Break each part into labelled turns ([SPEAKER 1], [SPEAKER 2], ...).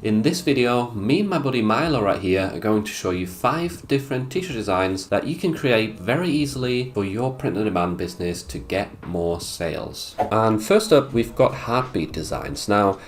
[SPEAKER 1] In this video, me and my buddy Milo right here are going to show you 5 different t-shirt designs that you can create very easily for your print on demand business to get more sales. And first up, we've got heartbeat designs. Now,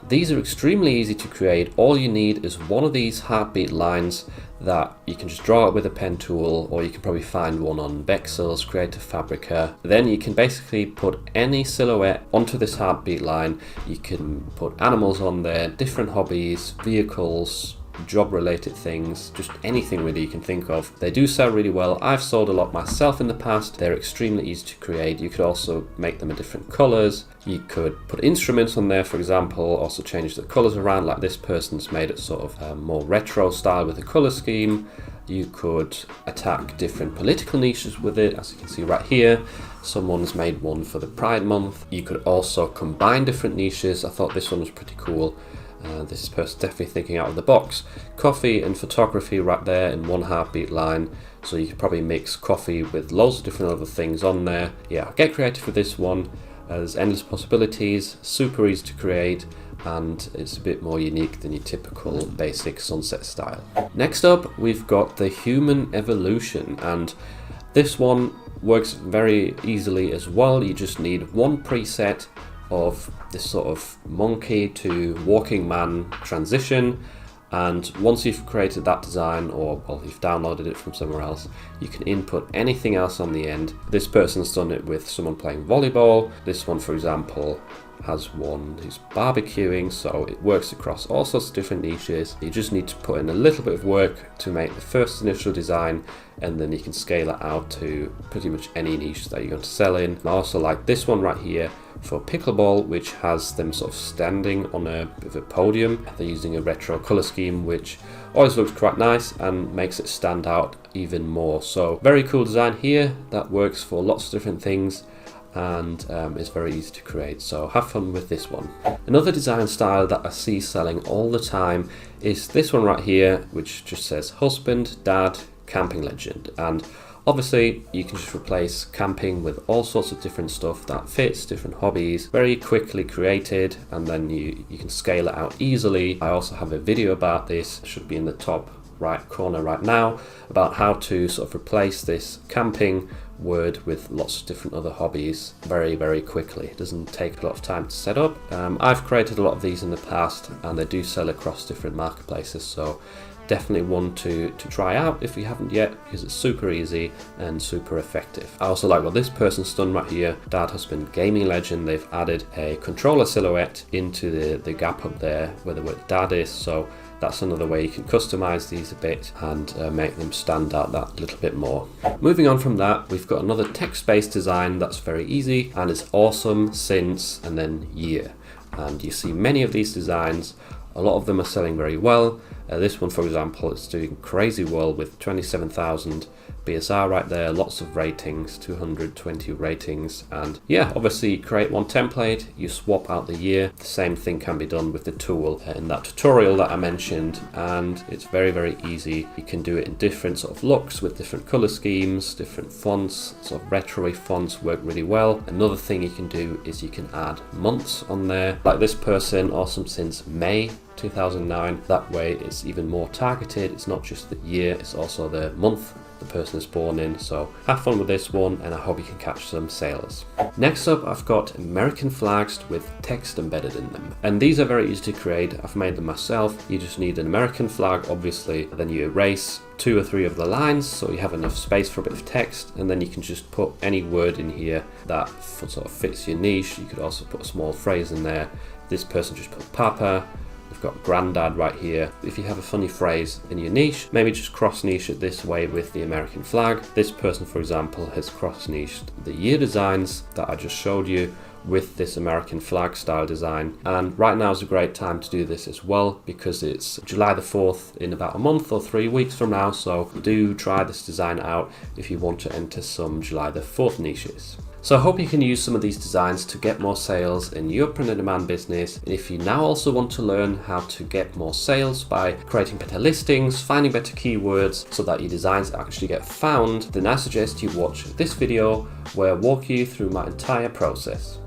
[SPEAKER 1] these are extremely easy to create. All you need is one of these heartbeat lines that you can just draw it with a pen tool, or you can probably find one on Vexels, create a Fabrica. Then you can basically put any silhouette onto this heartbeat line. You can put animals on there, different hobbies, vehicles, job related things, just anything really you can think of. They do sell really well. I've sold a lot myself in the past. They're extremely easy to create. You could also make them in different colors. You could put instruments on there, for example, also change the colors around, like this person's made it sort of a more retro style with a color scheme. You could attack different political niches with it, as you can see right here. Someone's made one for the Pride Month. You could also combine different niches. I thought this one was pretty cool. This person definitely thinking out of the box. Coffee and photography right there in one heartbeat line. So you could probably mix coffee with loads of different other things on there. Yeah, get creative with this one. There's endless possibilities, super easy to create, and it's a bit more unique than your typical basic sunset style. Next up, we've got the human evolution, and this one works very easily as well. You just need one preset of this sort of monkey to walking man transition, and once you've created that design, or well, you've downloaded it from somewhere else, you can input anything else on the end. This person's done it with someone playing volleyball. This one, for example, has one who's barbecuing, so it works across all sorts of different niches. You just need to put in a little bit of work to make the first initial design, and then you can scale it out to pretty much any niche that you're going to sell in. And I also like this one right here for pickleball, which has them sort of standing on a bit of a podium. They're using a retro color scheme, which always looks quite nice and makes it stand out even more. So very cool design here that works for lots of different things, and it's very easy to create, so have fun with this one. Another design style that I see selling all the time is this one right here, which just says husband, dad, camping legend. And obviously you can just replace camping with all sorts of different stuff that fits different hobbies, very quickly created, and then you can scale it out easily. I also have a video about this, should be in the top right corner right now, about how to sort of replace this camping word with lots of different other hobbies very quickly. It doesn't take a lot of time to set up. I've created a lot of these in the past, and they do sell across different marketplaces, so definitely one to try out if you haven't yet, because it's super easy and super effective. I also like what this person's done right here. Dad, husband, gaming legend. They've added a controller silhouette into the gap up there where the word dad is, so that's another way you can customize these a bit and make them stand out that little bit more. Moving on from that, we've got another text-based design that's very easy, and it's awesome since and then year. And you see many of these designs. A lot of them are selling very well. This one, for example, is doing crazy well with 27,000 BSR right there, lots of ratings, 220 ratings. And yeah, obviously create one template, you swap out the year. The same thing can be done with the tool in that tutorial that I mentioned, and it's very easy. You can do it in different sort of looks with different color schemes, different fonts. Sort of retro fonts work really well. Another thing you can do is you can add months on there, like this person, awesome since May 2009. That way it's even more targeted. It's not just the year, it's also the month the person is born in. So have fun with this one, and I hope you can catch some sales. Next up, I've got American flags with text embedded in them, and these are very easy to create. I've made them myself. You just need an American flag, obviously, then you erase 2 or 3 of the lines so you have enough space for a bit of text, and then you can just put any word in here that sort of fits your niche. You could also put a small phrase in there. This person just put Papa. We've got granddad right here. If you have a funny phrase in your niche, maybe just cross niche it this way with the American flag. This person, for example, has cross niched the year designs that I just showed you with this American flag style design. And right now is a great time to do this as well, because it's July the 4th in about a month or 3 weeks from now. So do try this design out if you want to enter some July the 4th niches. So I hope you can use some of these designs to get more sales in your print on demand business. And if you now also want to learn how to get more sales by creating better listings, finding better keywords so that your designs actually get found, then I suggest you watch this video where I walk you through my entire process.